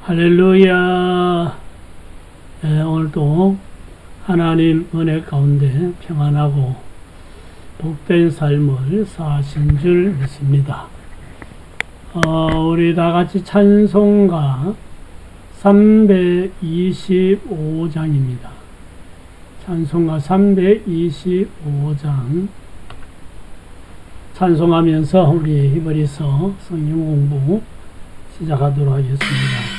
할렐루야. 오늘도 하나님 은혜 가운데 평안하고 복된 삶을 사신 줄 믿습니다. 우리 다 같이 찬송가 325장입니다. 찬송가 325장 찬송하면서 우리 히브리서 성경 공부 시작하도록 하겠습니다.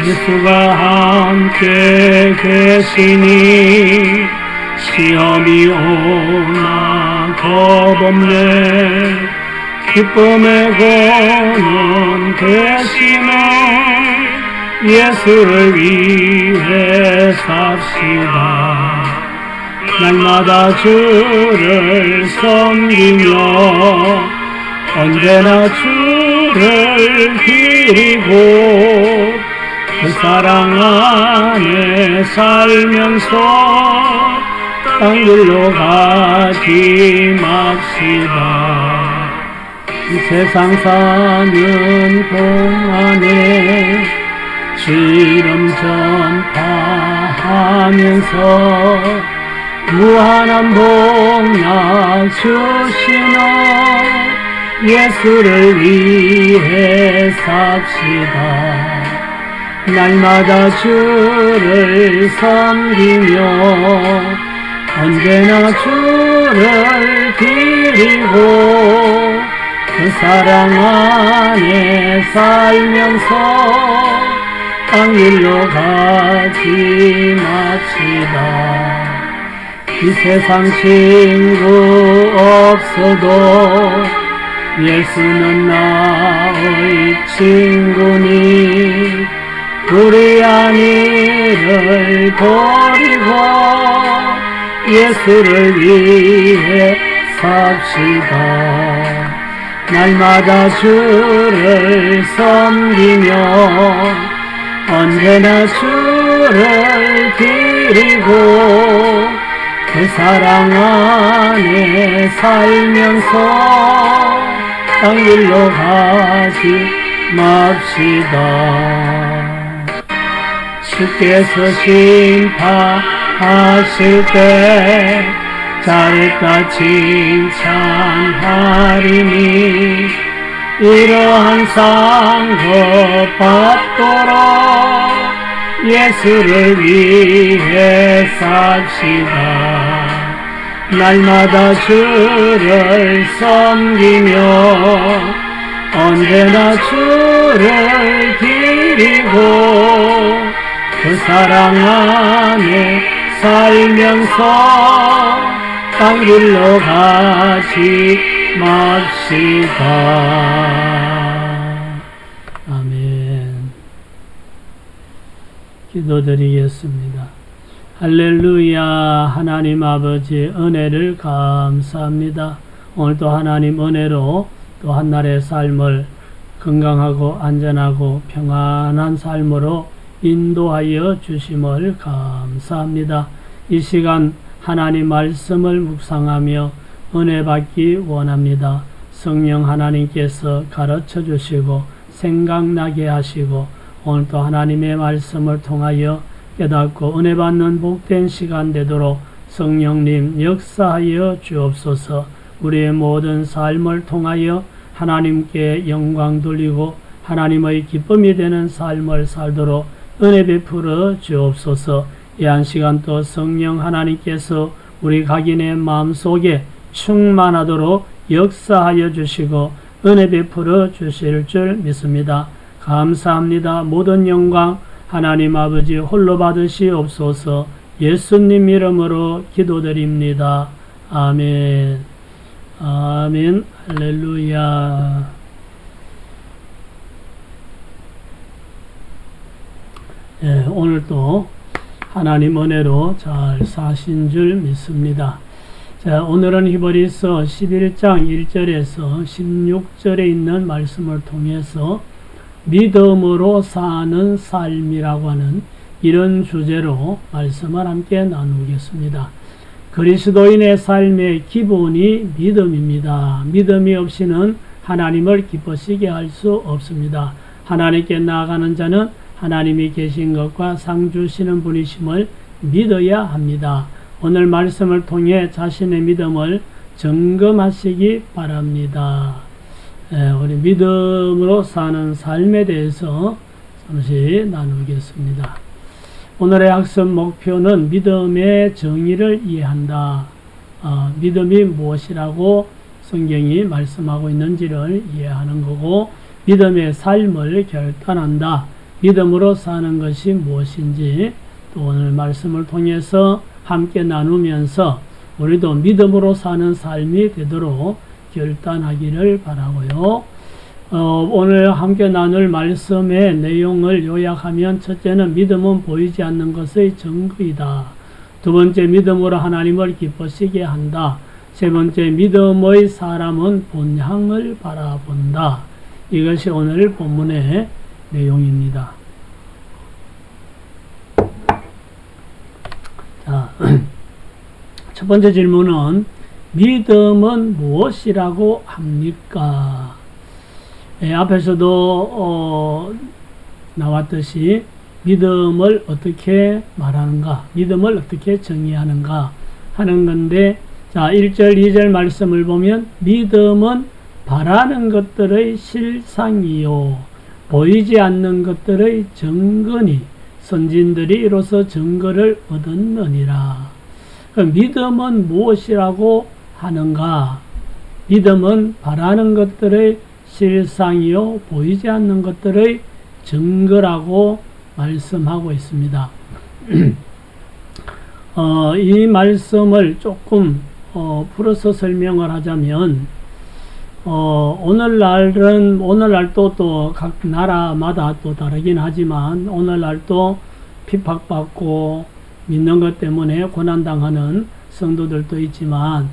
예수가 함께 계시니 시험이 오나 겁없네. 기쁨의 근원 되시는 예수를 위해 삽시다. 날마다 주를 섬기며 언제나 주를 드리고 그 사랑 안에 살면서 땅 길로 가지 맙시다. 이 세상 사는 동안에 주름 전파하면서 무한한 복락 주시는 예수를 위해 삽시다. 날마다 주를 섬기며 언제나 주를 드리고 그 사랑 안에 살면서 땅 길로 가지 맙시다. 이 세상 친구 없어도 예수는 나의 친구니 불의한 일을 버리고 예수를 위해 삽시다. 날마다 주를 섬기며 언제나 주를 드리고 그 사랑 안에 살면서 땅 길로 가지 맙시다. 주께서 심판하실 때 잘했다 칭찬하리니 이러한 상급 받도록 예수를 위해 삽시다. 날마다 주를 섬기며 언제나 주를 드리고 그 사랑 안에 살면서 땅 길로 가지 맙시다. 아멘. 기도드리겠습니다. 할렐루야. 하나님 아버지 은혜를 감사합니다. 오늘도 하나님 은혜로 또 한날의 삶을 건강하고 안전하고 평안한 삶으로 인도하여 주심을 감사합니다. 이 시간 하나님 말씀을 묵상하며 은혜 받기 원합니다. 성령 하나님께서 가르쳐 주시고 생각나게 하시고 오늘도 하나님의 말씀을 통하여 깨닫고 은혜 받는 복된 시간 되도록 성령님 역사하여 주옵소서. 우리의 모든 삶을 통하여 하나님께 영광 돌리고 하나님의 기쁨이 되는 삶을 살도록 은혜 베풀어 주옵소서. 이 한 시간 또 성령 하나님께서 우리 각인의 마음속에 충만하도록 역사하여 주시고 은혜 베풀어 주실 줄 믿습니다. 감사합니다. 모든 영광 하나님 아버지 홀로 받으시옵소서. 예수님 이름으로 기도드립니다. 아멘. 아멘. 할렐루야. 오늘도 하나님 은혜로 잘 사신 줄 믿습니다. 자, 오늘은 히브리서 11장 1절에서 16절에 있는 말씀을 통해서 믿음으로 사는 삶이라고 하는 이런 주제로 말씀을 함께 나누겠습니다. 그리스도인의 삶의 기본이 믿음입니다. 믿음이 없이는 하나님을 기쁘시게 할 수 없습니다. 하나님께 나아가는 자는 하나님이 계신 것과 상 주시는 분이심을 믿어야 합니다. 오늘 말씀을 통해 자신의 믿음을 점검하시기 바랍니다. 우리 믿음으로 사는 삶에 대해서 잠시 나누겠습니다. 오늘의 학습 목표는 믿음의 정의를 이해한다. 믿음이 무엇이라고 성경이 말씀하고 있는지를 이해하는 거고, 믿음의 삶을 결단한다. 믿음으로 사는 것이 무엇인지 또 오늘 말씀을 통해서 함께 나누면서 우리도 믿음으로 사는 삶이 되도록 결단하기를 바라고요. 오늘 함께 나눌 말씀의 내용을 요약하면, 첫째는 믿음은 보이지 않는 것의 증거이다. 두 번째, 믿음으로 하나님을 기쁘시게 한다. 세 번째, 믿음의 사람은 본향을 바라본다. 이것이 오늘 본문의 내용입니다. 자, 첫 번째 질문은 믿음은 무엇이라고 합니까? 앞에서도 나왔듯이 믿음을 어떻게 말하는가, 믿음을 어떻게 정의하는가 하는 건데, 자, 1절, 2절 말씀을 보면 믿음은 바라는 것들의 실상이요 보이지 않는 것들의 증거니 선진들이 이로써 증거를 얻었느니라. 믿음은 무엇이라고 하는가? 믿음은 바라는 것들의 실상이요 보이지 않는 것들의 증거라고 말씀하고 있습니다. 이 말씀을 조금 풀어서 설명을 하자면, 오늘날도 또 각 나라마다 또 다르긴 하지만, 오늘날도 핍박받고 믿는 것 때문에 고난당하는 성도들도 있지만,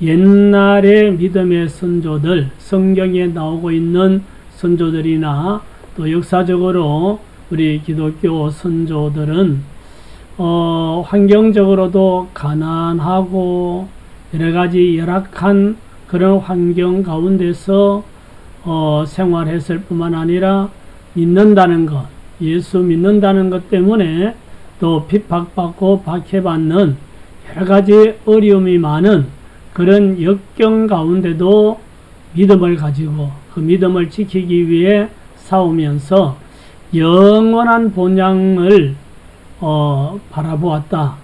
옛날의 믿음의 선조들, 성경에 나오고 있는 선조들이나 또 역사적으로 우리 기독교 선조들은 환경적으로도 가난하고 여러 가지 열악한 그런 환경 가운데서 생활했을 뿐만 아니라 믿는다는 것, 예수 믿는다는 것 때문에 또 핍박받고 박해받는 여러 가지 어려움이 많은 그런 역경 가운데도 믿음을 가지고 그 믿음을 지키기 위해 싸우면서 영원한 본향을 바라보았다.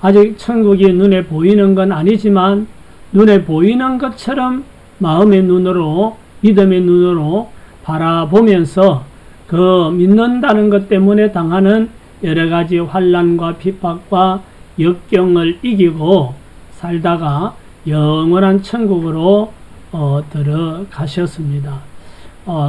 아직 천국이 눈에 보이는 건 아니지만 눈에 보이는 것처럼 마음의 눈으로, 믿음의 눈으로 바라보면서 그 믿는다는 것 때문에 당하는 여러 가지 환난과 핍박과 역경을 이기고 살다가 영원한 천국으로 들어가셨습니다.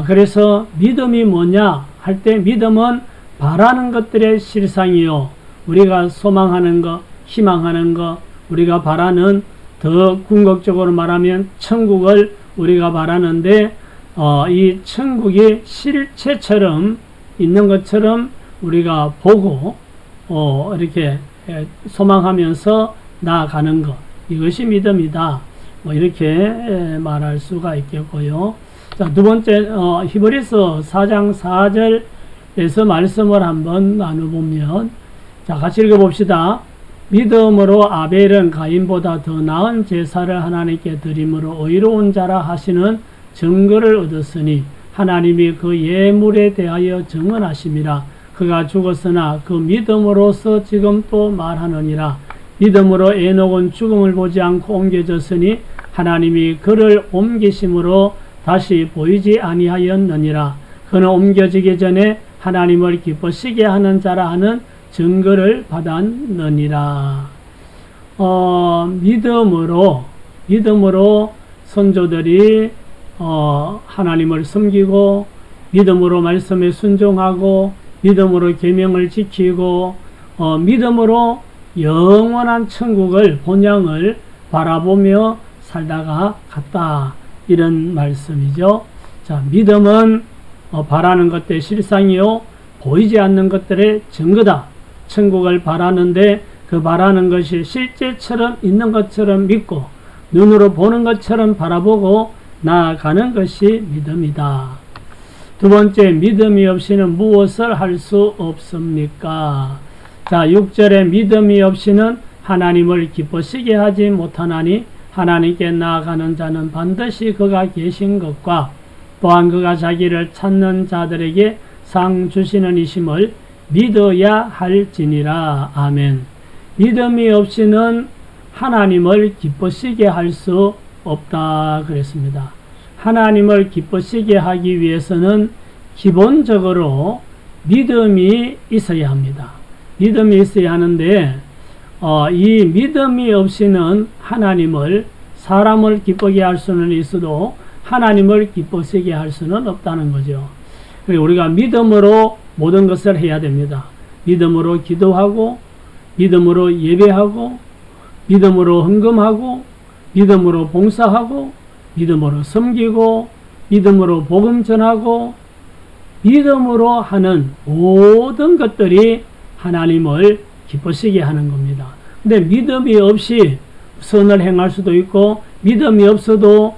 그래서 믿음이 뭐냐 할 때, 믿음은 바라는 것들의 실상이요 우리가 소망하는 것, 희망하는 것, 우리가 바라는, 더 궁극적으로 말하면 천국을 우리가 바라는데, 이 천국이 실체처럼 있는 것처럼 우리가 보고 이렇게 소망하면서 나아가는 것, 이것이 믿음이다. 이렇게 말할 수가 있겠고요. 자, 두 번째, 히브리서 4장 4절에서 말씀을 한번 나눠보면, 자, 같이 읽어봅시다. 믿음으로 아벨은 가인보다 더 나은 제사를 하나님께 드림으로 의로운 자라 하시는 증거를 얻었으니 하나님이 그 예물에 대하여 증언하심이라. 그가 죽었으나 그 믿음으로서 지금 또 말하느니라. 믿음으로 에녹은 죽음을 보지 않고 옮겨졌으니 하나님이 그를 옮기심으로 다시 보이지 아니하였느니라. 그는 옮겨지기 전에 하나님을 기쁘시게 하는 자라 하는 증거를 받았느니라. 믿음으로 선조들이 하나님을 섬기고, 믿음으로 말씀에 순종하고, 믿음으로 계명을 지키고, 믿음으로 영원한 천국을, 본향을 바라보며 살다가 갔다. 이런 말씀이죠. 자, 믿음은 바라는 것들의 실상이요 보이지 않는 것들의 증거다. 천국을 바라는데 그 바라는 것이 실제처럼 있는 것처럼 믿고 눈으로 보는 것처럼 바라보고 나아가는 것이 믿음이다. 두 번째, 믿음이 없이는 무엇을 할 수 없습니까? 자, 6절에 믿음이 없이는 하나님을 기쁘시게 하지 못하나니 하나님께 나아가는 자는 반드시 그가 계신 것과 또한 그가 자기를 찾는 자들에게 상 주시는 이심을 믿어야 할지니라. 아멘. 믿음이 없이는 하나님을 기쁘시게 할 수 없다 그랬습니다. 하나님을 기쁘시게 하기 위해서는 기본적으로 믿음이 있어야 합니다. 믿음이 있어야 하는데 이 믿음이 없이는 하나님을, 사람을 기쁘게 할 수는 있어도 하나님을 기쁘시게 할 수는 없다는 거죠. 그리고 우리가 믿음으로 모든 것을 해야 됩니다. 믿음으로 기도하고, 믿음으로 예배하고, 믿음으로 헌금하고, 믿음으로 봉사하고, 믿음으로 섬기고, 믿음으로 복음 전하고, 믿음으로 하는 모든 것들이 하나님을 기쁘시게 하는 겁니다. 근데 믿음이 없이 선을 행할 수도 있고, 믿음이 없어도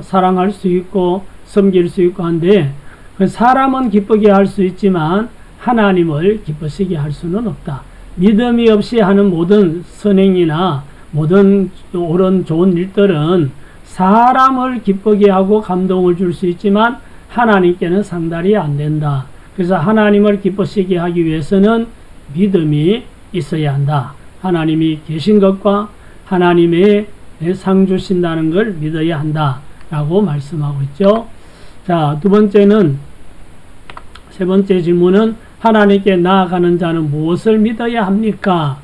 사랑할 수 있고, 섬길 수 있고 한데, 그 사람은 기쁘게 할 수 있지만, 하나님을 기쁘시게 할 수는 없다. 믿음이 없이 하는 모든 선행이나 모든 옳은 좋은 일들은 사람을 기쁘게 하고 감동을 줄 수 있지만, 하나님께는 상달이 안 된다. 그래서 하나님을 기쁘시게 하기 위해서는 믿음이 있어야 한다. 하나님이 계신 것과 하나님의 상 주신다는 걸 믿어야 한다 라고 말씀하고 있죠. 자, 세 번째 질문은 하나님께 나아가는 자는 무엇을 믿어야 합니까?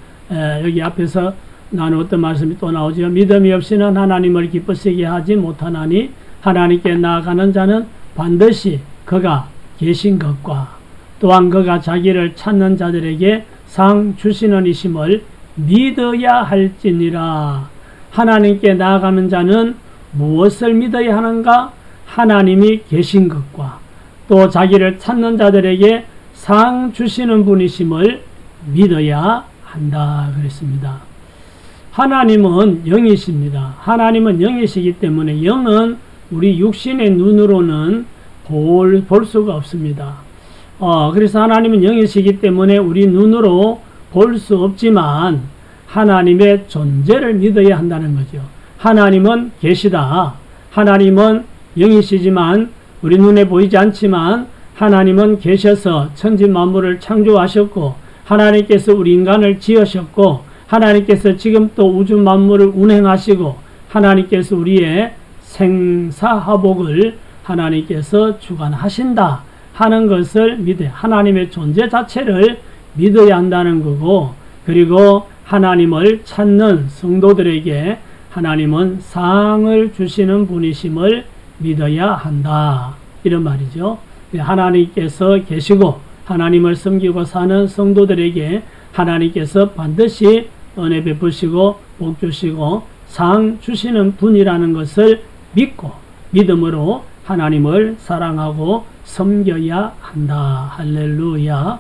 여기 앞에서 나누었던 말씀이 또 나오죠. 믿음이 없이는 하나님을 기쁘시게 하지 못하나니 하나님께 나아가는 자는 반드시 그가 계신 것과 또한 그가 자기를 찾는 자들에게 상 주시는 이심을 믿어야 할지니라. 하나님께 나아가는 자는 무엇을 믿어야 하는가? 하나님이 계신 것과 또 자기를 찾는 자들에게 상 주시는 분이심을 믿어야 한다 그랬습니다. 하나님은 영이십니다. 하나님은 영이시기 때문에 영은 우리 육신의 눈으로는 볼 수가 없습니다. 그래서 하나님은 영이시기 때문에 우리 눈으로 볼 수 없지만 하나님의 존재를 믿어야 한다는 거죠. 하나님은 계시다. 하나님은 영이시지만 우리 눈에 보이지 않지만 하나님은 계셔서 천지 만물을 창조하셨고 하나님께서 우리 인간을 지으셨고 하나님께서 지금 또 우주 만물을 운행하시고 하나님께서 우리의 생사화복을 하나님께서 주관하신다 하는 것을 믿어야, 하나님의 존재 자체를 믿어야 한다는 거고, 그리고 하나님을 찾는 성도들에게 하나님은 상을 주시는 분이심을 믿어야 한다 이런 말이죠. 하나님께서 계시고 하나님을 섬기고 사는 성도들에게 하나님께서 반드시 은혜 베푸시고 복 주시고 상 주시는 분이라는 것을 믿고 믿음으로 하나님을 사랑하고 섬겨야 한다. 할렐루야.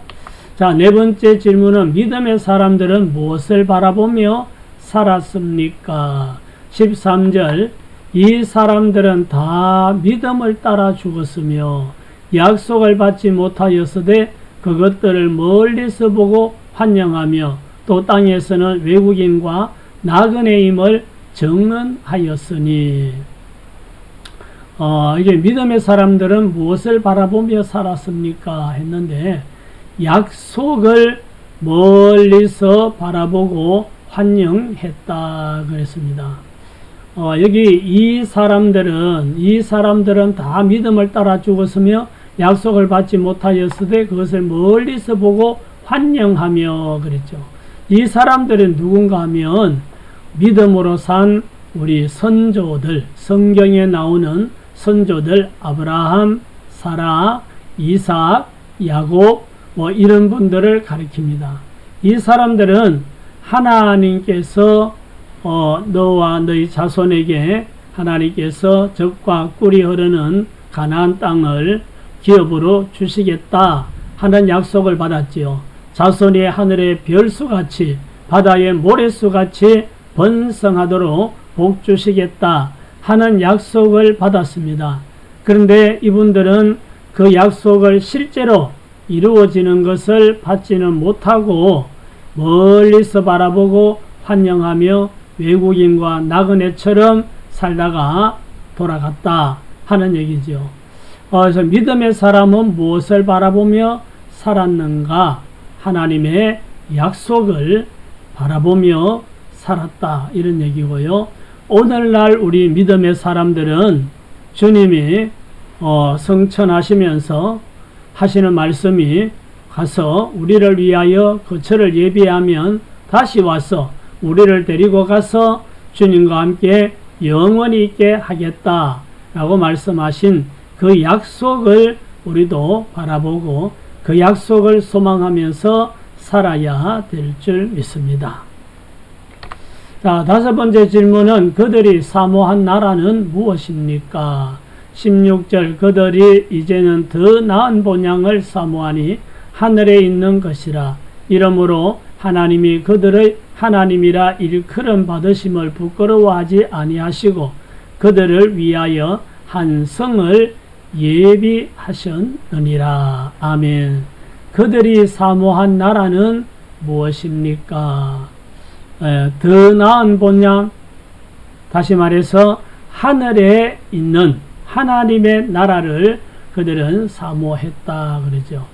자, 네 번째 질문은 믿음의 사람들은 무엇을 바라보며 살았습니까? 13절, 이 사람들은 다 믿음을 따라 죽었으며 약속을 받지 못하였으되 그것들을 멀리서 보고 환영하며 또 땅에서는 외국인과 나그네임을 증언하였으니. 이게 믿음의 사람들은 무엇을 바라보며 살았습니까? 했는데 약속을 멀리서 바라보고 환영했다 그랬습니다. 여기 이 사람들은 다 믿음을 따라 죽었으며 약속을 받지 못하였으되 그것을 멀리서 보고 환영하며 그랬죠. 이 사람들은 누군가 하면 믿음으로 산 우리 선조들, 성경에 나오는 선조들, 아브라함, 사라, 이삭, 야곱 이런 분들을 가리킵니다. 이 사람들은 하나님께서 너와 너희 자손에게 하나님께서 젖과 꿀이 흐르는 가나안 땅을 기업으로 주시겠다 하는 약속을 받았지요. 자손이 하늘의 별수같이 바다의 모래수같이 번성하도록 복 주시겠다 하는 약속을 받았습니다. 그런데 이분들은 그 약속을 실제로 이루어지는 것을 받지는 못하고 멀리서 바라보고 환영하며 외국인과 나그네처럼 살다가 돌아갔다 하는 얘기죠. 그래서 믿음의 사람은 무엇을 바라보며 살았는가? 하나님의 약속을 바라보며 살았다 이런 얘기고요. 오늘날 우리 믿음의 사람들은 주님이 성천하시면서 하시는 말씀이 가서 우리를 위하여 거처를 예비하면 다시 와서 우리를 데리고 가서 주님과 함께 영원히 있게 하겠다 라고 말씀하신 그 약속을 우리도 바라보고 그 약속을 소망하면서 살아야 될 줄 믿습니다. 자, 다섯 번째 질문은 그들이 사모한 나라는 무엇입니까? 16절 그들이 이제는 더 나은 본향을 사모하니 하늘에 있는 것이라. 이러므로 하나님이 그들의 하나님이라 일컬음 받으심을 부끄러워하지 아니하시고 그들을 위하여 한 성을 예비하셨느니라. 아멘. 그들이 사모한 나라는 무엇입니까? 더 나은 본향, 다시 말해서 하늘에 있는 하나님의 나라를 그들은 사모했다 그러죠.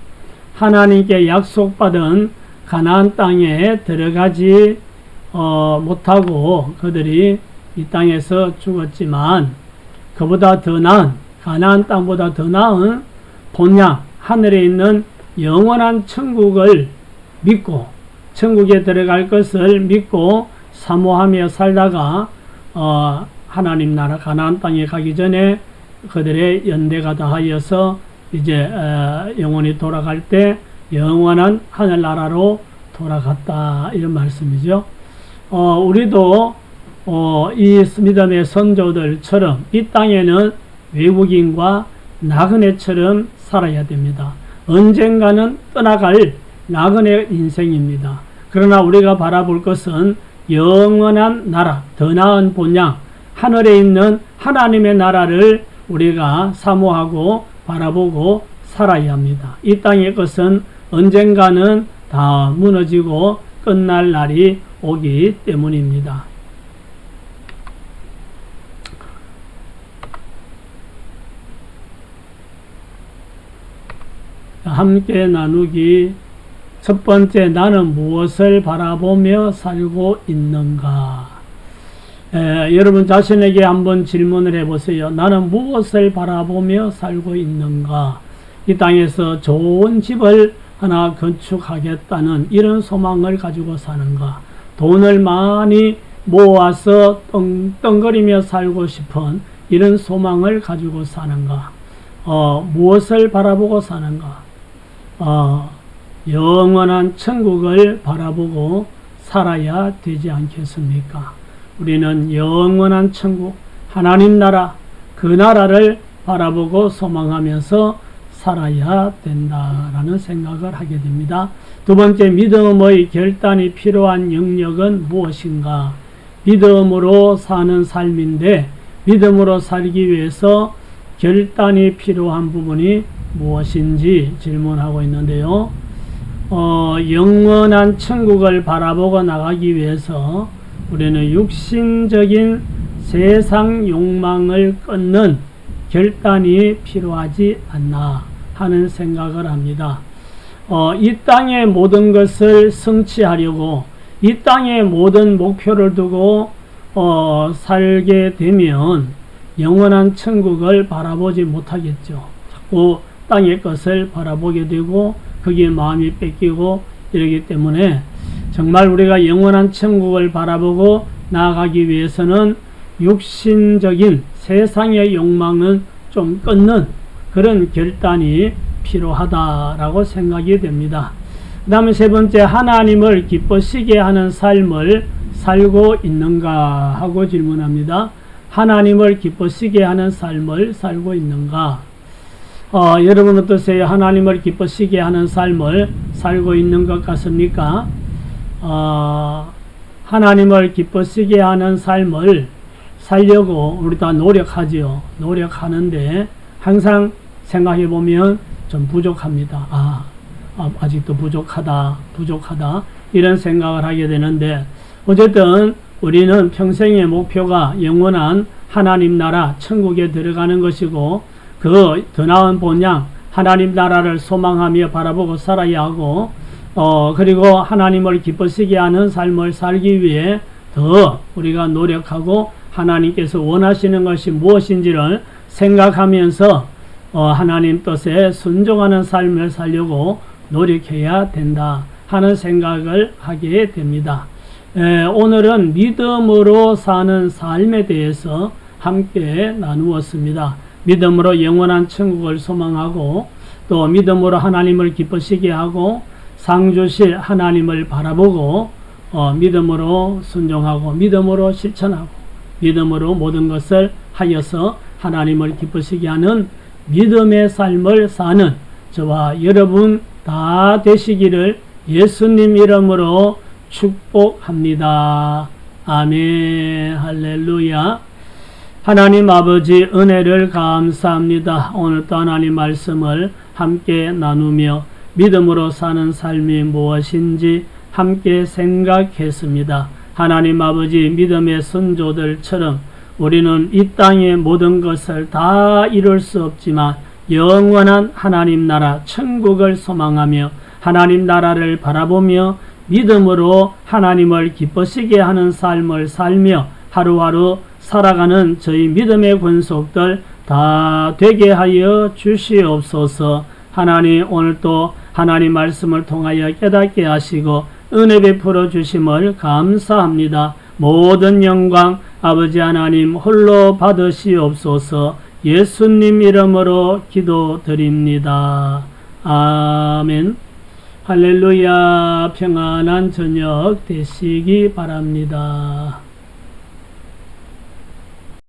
하나님께 약속받은 가나안 땅에 들어가지 못하고 그들이 이 땅에서 죽었지만 그보다 더 나은 가나안 땅보다 더 나은 본향 하늘에 있는 영원한 천국을 믿고 천국에 들어갈 것을 믿고 사모하며 살다가 하나님 나라 가나안 땅에 가기 전에 그들의 연대가 다하여서 이제 영원히 돌아갈 때 영원한 하늘나라로 돌아갔다 이런 말씀이죠. 우리도 이 믿음의 선조들처럼 이 땅에는 외국인과 나그네처럼 살아야 됩니다. 언젠가는 떠나갈 나그네 인생입니다. 그러나 우리가 바라볼 것은 영원한 나라, 더 나은 본향, 하늘에 있는 하나님의 나라를 우리가 사모하고 바라보고 살아야 합니다. 이 땅의 것은 언젠가는 다 무너지고 끝날 날이 오기 때문입니다. 함께 나누기 첫 번째, 나는 무엇을 바라보며 살고 있는가? 여러분 자신에게 한번 질문을 해보세요. 나는 무엇을 바라보며 살고 있는가? 이 땅에서 좋은 집을 하나 건축하겠다는 이런 소망을 가지고 사는가? 돈을 많이 모아서 떵떵거리며 살고 싶은 이런 소망을 가지고 사는가? 무엇을 바라보고 사는가? 영원한 천국을 바라보고 살아야 되지 않겠습니까? 우리는 영원한 천국, 하나님 나라, 그 나라를 바라보고 소망하면서 살아야 된다라는 생각을 하게 됩니다. 두 번째, 믿음의 결단이 필요한 영역은 무엇인가? 믿음으로 사는 삶인데 믿음으로 살기 위해서 결단이 필요한 부분이 무엇인지 질문하고 있는데요. 영원한 천국을 바라보고 나가기 위해서 우리는 육신적인 세상 욕망을 끊는 결단이 필요하지 않나 하는 생각을 합니다. 이 땅의 모든 것을 성취하려고 이 땅의 모든 목표를 두고 살게 되면 영원한 천국을 바라보지 못하겠죠. 자꾸 땅의 것을 바라보게 되고 거기에 마음이 뺏기고 이러기 때문에 정말 우리가 영원한 천국을 바라보고 나아가기 위해서는 육신적인 세상의 욕망은 좀 끊는 그런 결단이 필요하다라고 생각이 됩니다. 그 다음에 세 번째, 하나님을 기쁘시게 하는 삶을 살고 있는가 하고 질문합니다. 하나님을 기쁘시게 하는 삶을 살고 있는가? 여러분 어떠세요? 하나님을 기쁘시게 하는 삶을 살고 있는 것 같습니까? 하나님을 기쁘시게 하는 삶을 살려고 우리 다 노력하지요. 노력하는데 항상 생각해 보면 좀 부족합니다. 아직도 부족하다 이런 생각을 하게 되는데, 어쨌든 우리는 평생의 목표가 영원한 하나님 나라 천국에 들어가는 것이고, 그 더 나은 본향 하나님 나라를 소망하며 바라보고 살아야 하고, 그리고 하나님을 기쁘시게 하는 삶을 살기 위해 더 우리가 노력하고 하나님께서 원하시는 것이 무엇인지를 생각하면서 하나님 뜻에 순종하는 삶을 살려고 노력해야 된다 하는 생각을 하게 됩니다. 오늘은 믿음으로 사는 삶에 대해서 함께 나누었습니다. 믿음으로 영원한 천국을 소망하고, 또 믿음으로 하나님을 기쁘시게 하고, 상 주실 하나님을 바라보고, 믿음으로 순종하고 믿음으로 실천하고 믿음으로 모든 것을 하여서 하나님을 기쁘시게 하는 믿음의 삶을 사는 저와 여러분 다 되시기를 예수님 이름으로 축복합니다. 아멘. 할렐루야. 하나님 아버지 은혜를 감사합니다. 오늘 또 하나님 말씀을 함께 나누며 믿음으로 사는 삶이 무엇인지 함께 생각했습니다. 하나님 아버지, 믿음의 선조들처럼 우리는 이 땅의 모든 것을 다 이룰 수 없지만 영원한 하나님 나라 천국을 소망하며 하나님 나라를 바라보며 믿음으로 하나님을 기쁘시게 하는 삶을 살며 하루하루 살아가는 저희 믿음의 권속들 다 되게 하여 주시옵소서. 하나님, 오늘도 하나님 말씀을 통하여 깨닫게 하시고 은혜 베풀어 주심을 감사합니다. 모든 영광 아버지 하나님 홀로 받으시옵소서. 예수님 이름으로 기도드립니다. 아멘. 할렐루야. 평안한 저녁 되시기 바랍니다.